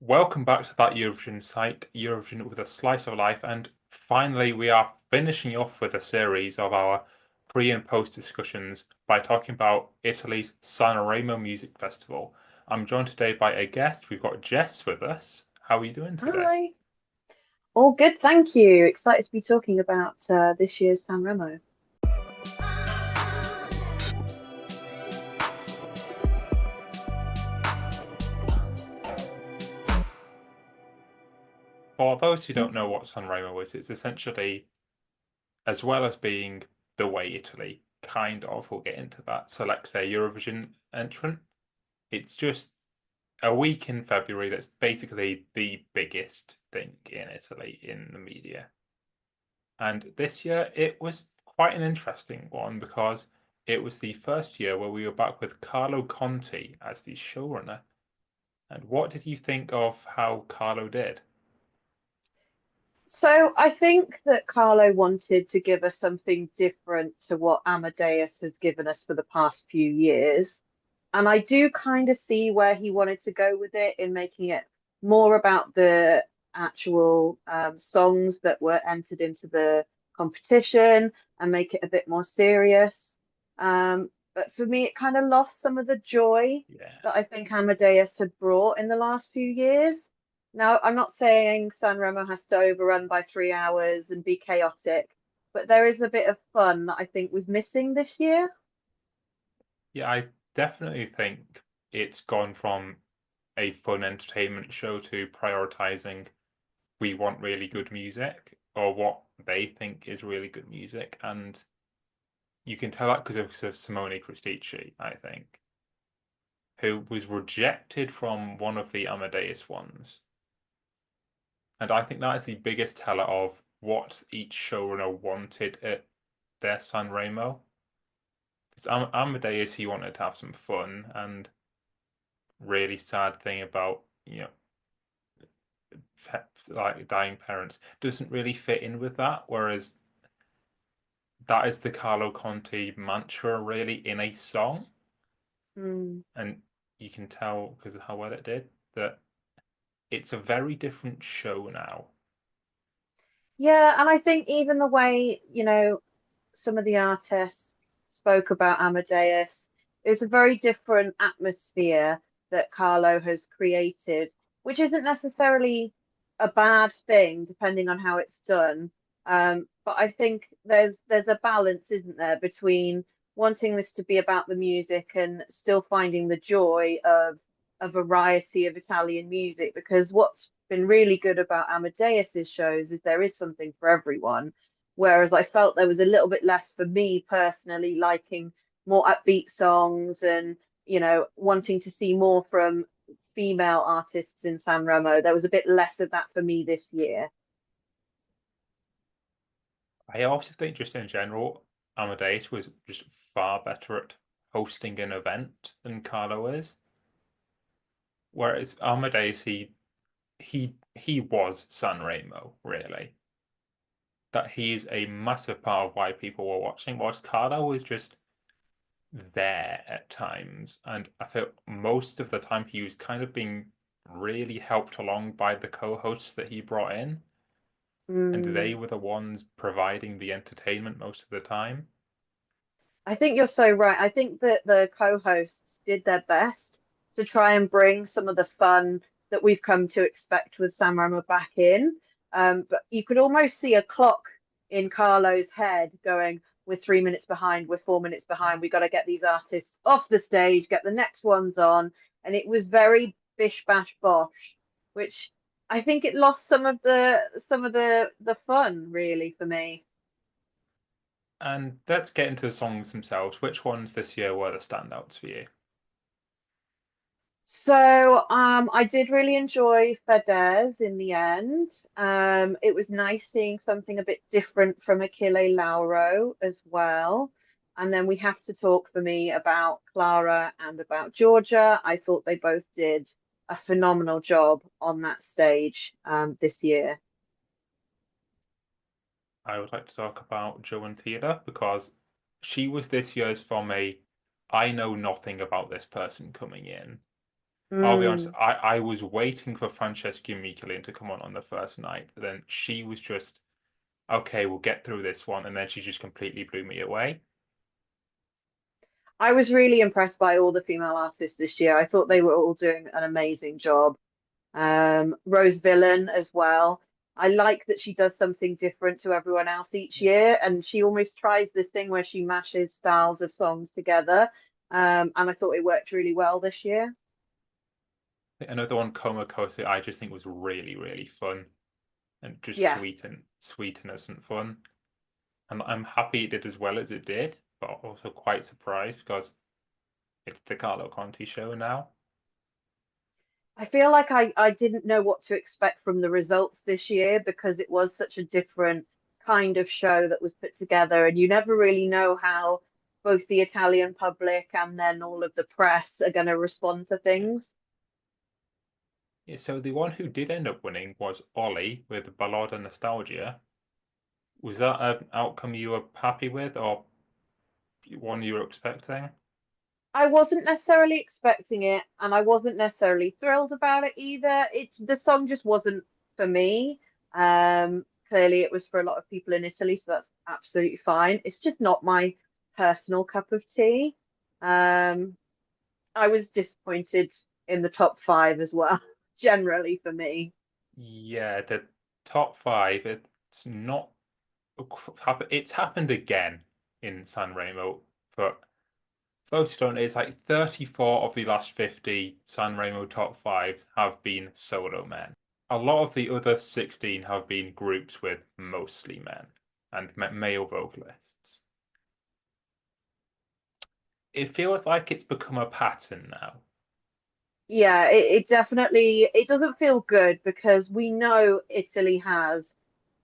Welcome back to that Eurovision site, Eurovision with a slice of life, and finally we are finishing off with a series of our pre and post discussions by talking about Italy's Sanremo Music Festival. I'm joined today by a guest. We've got Jess with us. How are you doing today? Hi. All good, thank you. Excited to be talking about this year's Sanremo. For those who don't know what Sanremo is, it's essentially, as well as being the way Italy kind of, we'll get into that, selects their Eurovision entrant, it's just a week in February that's basically the biggest thing in Italy in the media. And this year it was quite an interesting one because it was the first year where we were back with Carlo Conti as the showrunner. And what did you think of how Carlo did? So I think that Carlo wanted to give us something different to what Amadeus has given us for the past few years. And I do kind of see where he wanted to go with it in making it more about the actual songs that were entered into the competition and make it a bit more serious. But for me, it kind of lost some of the joy Yeah. that I think Amadeus had brought in the last few years. Now, I'm not saying Sanremo has to overrun by 3 hours and be chaotic, but there is a bit of fun that I think was missing this year. Yeah, I definitely think it's gone from a fun entertainment show to prioritizing we want really good music or what they think is really good music. And you can tell that because of Simone Cristici, I think, who was rejected from one of the Amadeus ones. And I think that is the biggest teller of what each showrunner wanted at their Sanremo. Because Amadeus, he wanted to have some fun, and really sad thing about, like dying parents doesn't really fit in with that. Whereas that is the Carlo Conti mantra really in a song. Mm. And you can tell because of how well it did that it's a very different show now. Yeah, and I think even the way, some of the artists spoke about Amadeus, it's a very different atmosphere that Carlo has created, which isn't necessarily a bad thing, depending on how it's done. But I think there's a balance, isn't there, between wanting this to be about the music and still finding the joy of a variety of Italian music, because what's been really good about Amadeus's shows is there is something for everyone. Whereas I felt there was a little bit less for me personally, liking more upbeat songs and, wanting to see more from female artists in Sanremo. There was a bit less of that for me this year. I also think just in general, Amadeus was just far better at hosting an event than Carlo is. Whereas Amadeus, he was Sanremo, really. That he is a massive part of why people were watching, whilst Carlo was just there at times. And I felt most of the time he was kind of being really helped along by the co-hosts that he brought in, and they Mm. were the ones providing the entertainment most of the time. I think you're so right. I think that the co-hosts did their best to try and bring some of the fun that we've come to expect with Sam Rama back in. But you could almost see a clock in Carlo's head going, we're 3 minutes behind, we're 4 minutes behind, we got to get these artists off the stage, get the next ones on. And it was very bish bash bosh, which I think it lost some of the fun really for me. And let's get into the songs themselves. Which ones this year were the standouts for you? So I did really enjoy Fedez in the end. It was nice seeing something a bit different from Achille Lauro as well. And then we have to talk for me about Clara and about Georgia. I thought they both did a phenomenal job on that stage this year. I would like to talk about Joe and Theodore because she was this year's from a I know nothing about this person coming in. I'll be honest, Mm. I was waiting for Francesca Michelin to come on the first night, but then she was just, okay, we'll get through this one, and then she just completely blew me away. I was really impressed by all the female artists this year. I thought they were all doing an amazing job. Rose Villain as well. I like that she does something different to everyone else each year, and she almost tries this thing where she mashes styles of songs together. And I thought it worked really well this year. Another one, Coma Cosi, I just think was really, really fun and just Yeah, sweet, innocent fun. And I'm happy it did as well as it did, but also quite surprised because it's the Carlo Conti show now. I feel like I didn't know what to expect from the results this year because it was such a different kind of show that was put together, and you never really know how both the Italian public and then all of the press are going to respond to Yeah. things. Yeah, so the one who did end up winning was Olly with Ballad and Nostalgia. Was that an outcome you were happy with or one you were expecting? I wasn't necessarily expecting it, and I wasn't necessarily thrilled about it either. The song just wasn't for me. Clearly, it was for a lot of people in Italy, so that's absolutely fine. It's just not my personal cup of tea. Um, I was disappointed in the top five as well, generally for me. Yeah, the top five, it's not it's happened again in Sanremo, but for those who don't know, it's like 34 of the last 50 Sanremo top fives have been solo men. A lot of the other 16 have been groups with mostly men and male vocalists. It feels like it's become a pattern now. Yeah, it definitely it doesn't feel good because we know Italy has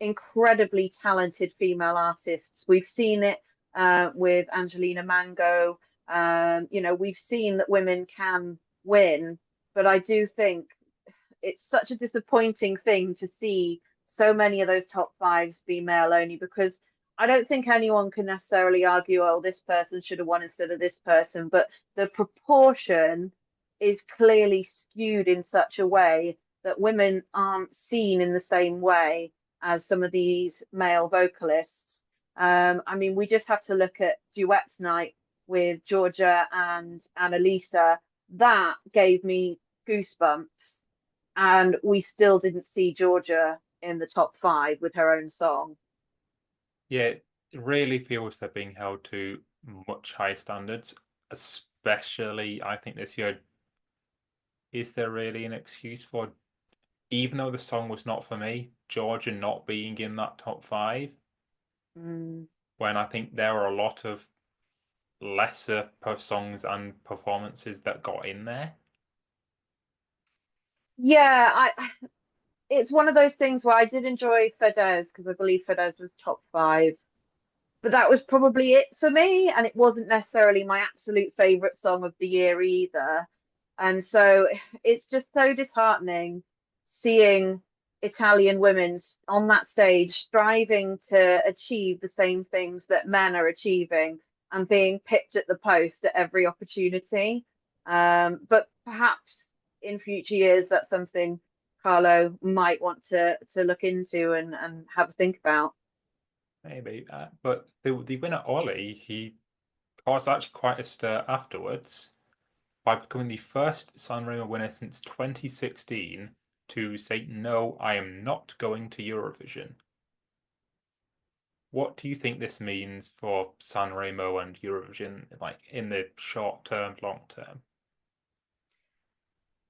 incredibly talented female artists. We've seen it with Angelina Mango. We've seen that women can win, but I do think it's such a disappointing thing to see so many of those top fives be male only because I don't think anyone can necessarily argue, oh, this person should have won instead of this person, but the proportion is clearly skewed in such a way that women aren't seen in the same way as some of these male vocalists. I mean, we just have to look at Duets Night with Georgia and Annalisa. That gave me goosebumps, and we still didn't see Georgia in the top five with her own song. Yeah, it really feels they're being held to much higher standards, especially I think this year. Is there really an excuse for, even though the song was not for me, Georgia not being in that top five, Mm. when I think there are a lot of lesser songs and performances that got in there? Yeah, it's one of those things where I did enjoy Fedez because I believe Fedez was top five, but that was probably it for me, and it wasn't necessarily my absolute favorite song of the year either. And so it's just so disheartening seeing Italian women on that stage striving to achieve the same things that men are achieving and being picked at the post at every opportunity. But perhaps in future years, that's something Carlo might want to look into and have a think about. Maybe. But the winner, Ollie, he caused actually quite a stir afterwards by becoming the first Sanremo winner since 2016 to say, no, I am not going to Eurovision. What do you think this means for Sanremo and Eurovision, like in the short term, long term?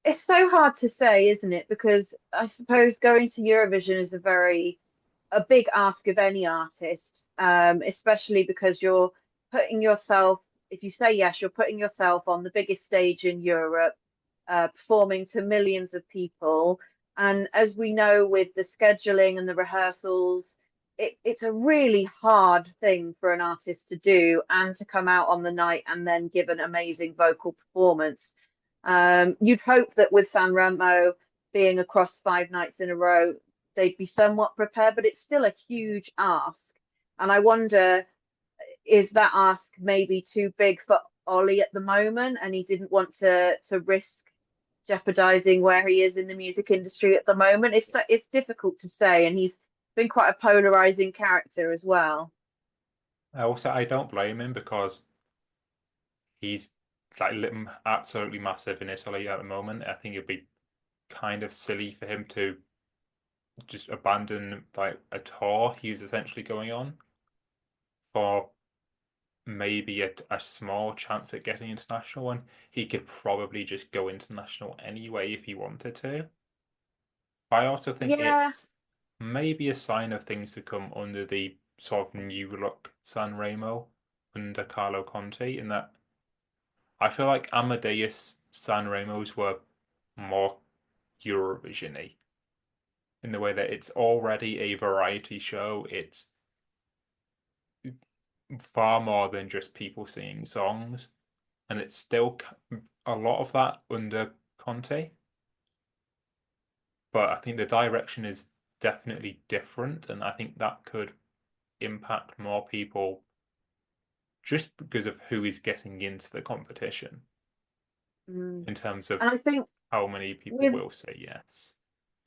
It's so hard to say, isn't it? Because I suppose going to Eurovision is a big ask of any artist, especially because you're putting yourself, if you say yes, you're putting yourself on the biggest stage in Europe, performing to millions of people. And as we know, with the scheduling and the rehearsals, it's a really hard thing for an artist to do and to come out on the night and then give an amazing vocal performance. You'd hope that with Sanremo being across 5 nights in a row, they'd be somewhat prepared, but it's still a huge ask. And I wonder, is that ask maybe too big for Ollie at the moment, and he didn't want to risk jeopardizing where he is in the music industry at the moment. It's difficult to say, and he's been quite a polarizing character as well. Also, I don't blame him because he's like absolutely massive in Italy at the moment. I think it'd be kind of silly for him to just abandon like a tour he was essentially going on for maybe a small chance at getting international one. He could probably just go international anyway if he wanted to. I also think Yeah, it's maybe a sign of things to come under the sort of new look Sanremo under Carlo Conti, in that I feel like Amadeus Sanremos were more Eurovision-y in the way that it's already a variety show. It's far more than just people singing songs, and it's still a lot of that under Conte. But I think the direction is definitely different, and I think that could impact more people just because of who is getting into the competition mm. in terms of And I think how many people with will say yes.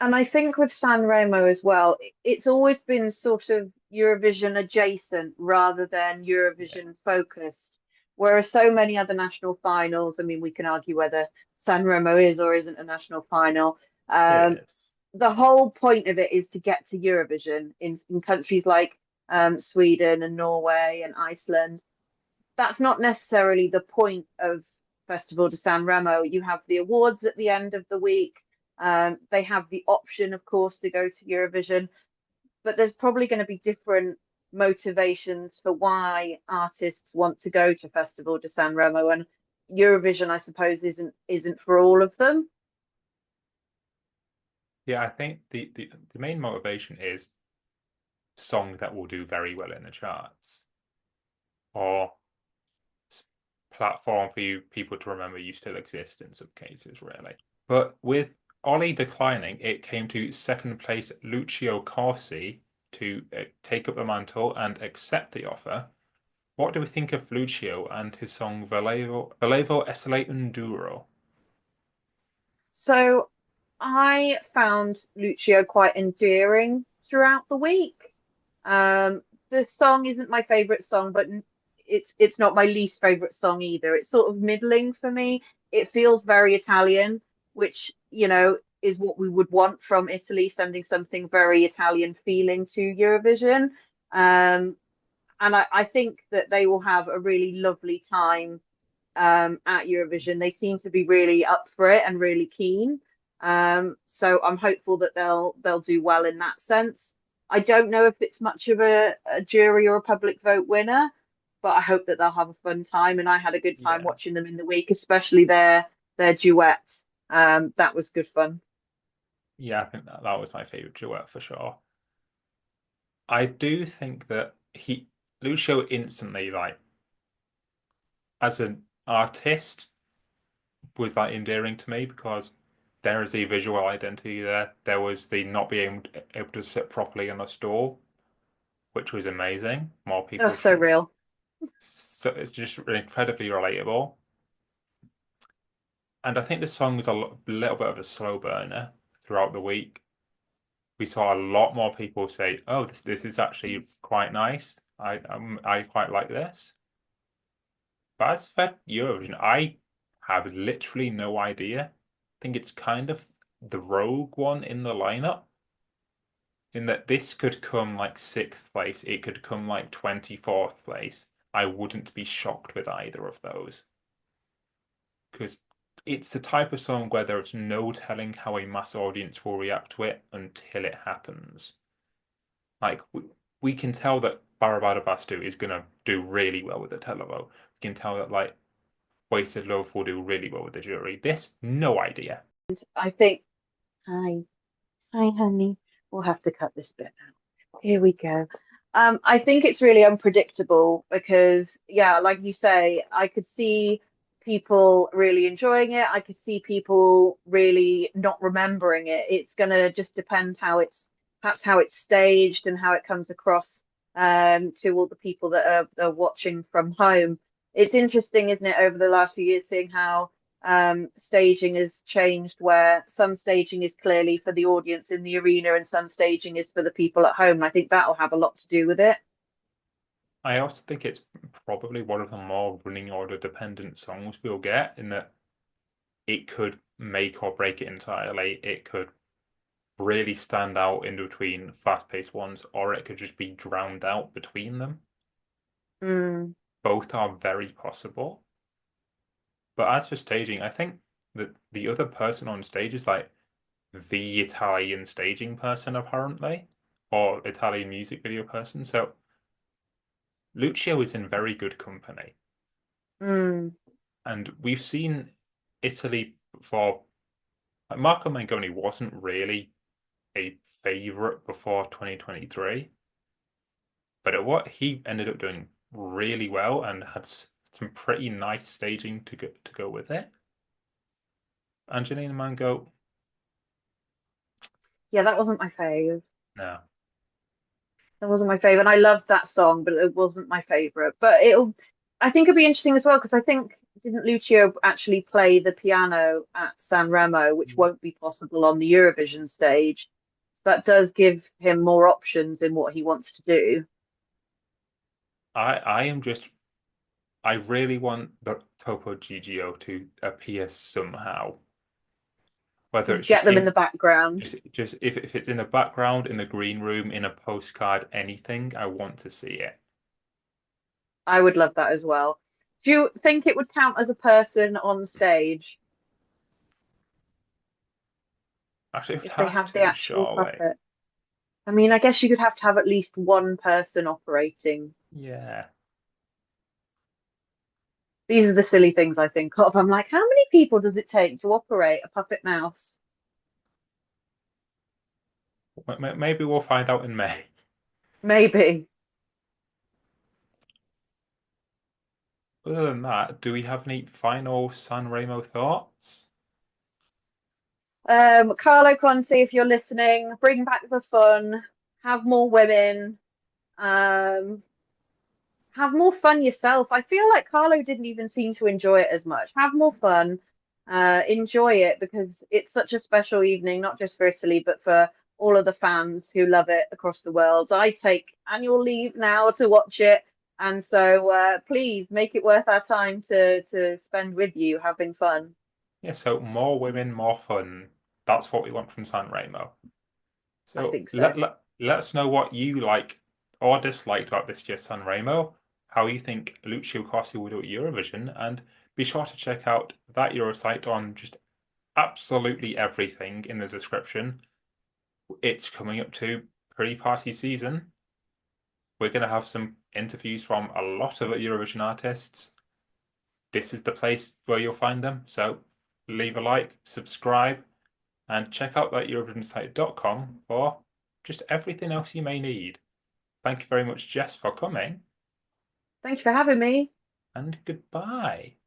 and I think with Sanremo as well, it's always been sort of Eurovision adjacent rather than Yeah, Eurovision focused. Whereas so many other national finals, I mean, we can argue whether Sanremo is or isn't a national final. it Um, is. the whole point of it is to get to Eurovision in countries like Sweden and Norway and Iceland. That's not necessarily the point of Festival de San Remo. You have the awards at the end of the week. They have the option, of course, to go to Eurovision, but there's probably going to be different motivations for why artists want to go to Festival de San Remo, and Eurovision, I suppose, isn't for all of them. Yeah, I think the main motivation is song that will do very well in the charts, or platform for you people to remember you still exist in some cases, really. But with Olly declining, it came to second place Lucio Corsi to take up the mantle and accept the offer. What do we think of Lucio and his song Volevo essere un duro? So I found Lucio quite endearing throughout the week. The song isn't my favorite song, but it's not my least favorite song either. It's sort of middling for me. It feels very Italian, which, is what we would want from Italy, sending something very Italian feeling to Eurovision. Um, and I think that they will have a really lovely time at Eurovision. They seem to be really up for it and really keen. So I'm hopeful that they'll do well in that sense. I don't know if it's much of a jury or a public vote winner, but I hope that they'll have a fun time. And I had a good time Yeah. watching them in the week, especially their duet. That was good fun. Yeah, I think that was my favorite duet for sure. I do think that Lucio instantly, like, as an artist, was like endearing to me because there is a visual identity there. There was the not being able to sit properly on a stool, which was amazing. More people That's so should. real. So it's just incredibly relatable. And I think the song was a little bit of a slow burner throughout the week. We saw a lot more people say, "Oh, this is actually quite nice. I quite like this." But as for Eurovision, I have literally no idea. I think it's kind of the rogue one in the lineup, in that this could come like sixth place, it could come like 24th place. I wouldn't be shocked with either of those because it's the type of song where there's no telling how a mass audience will react to it until it happens. Like we can tell that Barabada Bastu is gonna do really well with the televote. We can tell that like Wasted Love will do really well with the jury. This, no idea. I think. Hi, hi, honey. We'll have to cut this bit out. Here we go. I think it's really unpredictable because, yeah, like you say, I could see people really enjoying it. I could see people really not remembering it. It's gonna just depend perhaps how it's staged and how it comes across to all the people that are watching from home. It's interesting, isn't it, over the last few years, seeing how staging has changed, where some staging is clearly for the audience in the arena and some staging is for the people at home. And I think that'll have a lot to do with it. I also think it's probably one of the more running order dependent songs we'll get, in that it could make or break it entirely. It could really stand out in between fast-paced ones, or it could just be drowned out between them. Mm, Both are very possible. But as for staging, I think that the other person on stage is like the Italian staging person, apparently, or Italian music video person. So Lucio is in very good company. mm. And we've seen Italy before. Like Marco Mengoni wasn't really a favorite before 2023, but at what he ended up doing really well and had some pretty nice staging to go with it. Angelina Mango, Yeah, that wasn't my fave. no. That wasn't my favorite. And I loved that song, but it wasn't my favorite. But I think it'll be interesting as well because I think didn't Lucio actually play the piano at Sanremo, which won't be possible on the Eurovision stage. So that does give him more options in what he wants to do. I am just I really want the Topo Gigio to appear somehow. Whether Just it's get just them in the in background. just if it's in the background, in the green room, in a postcard, anything, I want to see it. I would love that as well. Do you think it would count as a person on stage Actually, it would if they have have the to, actual surely. puppet? I mean, I guess you could have to have at least one person operating. Yeah. These are the silly things I think of. I'm like, how many people does it take to operate a puppet mouse? Maybe we'll find out in May. Maybe. Other than that, do we have any final Sanremo thoughts? Carlo Conti, if you're listening, bring back the fun, have more women, um, have more fun yourself. I feel like Carlo didn't even seem to enjoy it as much. Have more fun, enjoy it because it's such a special evening, not just for Italy, but for all of the fans who love it across the world. I take annual leave now to watch it. And so please make it worth our time to spend with you having fun. Yeah, so more women, more fun. That's what we want from Sanremo. I So think so. let us know what you like or disliked about this year's Sanremo, how you think Lucio Corsi will do at Eurovision, and be sure to check out that Eurosite on just absolutely everything in the description. It's coming up to pre-party season. We're going to have some interviews from a lot of Eurovision artists. This is the place where you'll find them. So leave a like, subscribe, and check out that EurovisionSite.com for just everything else you may need. Thank you very much, Jess, for coming, Thanks for having me. and goodbye.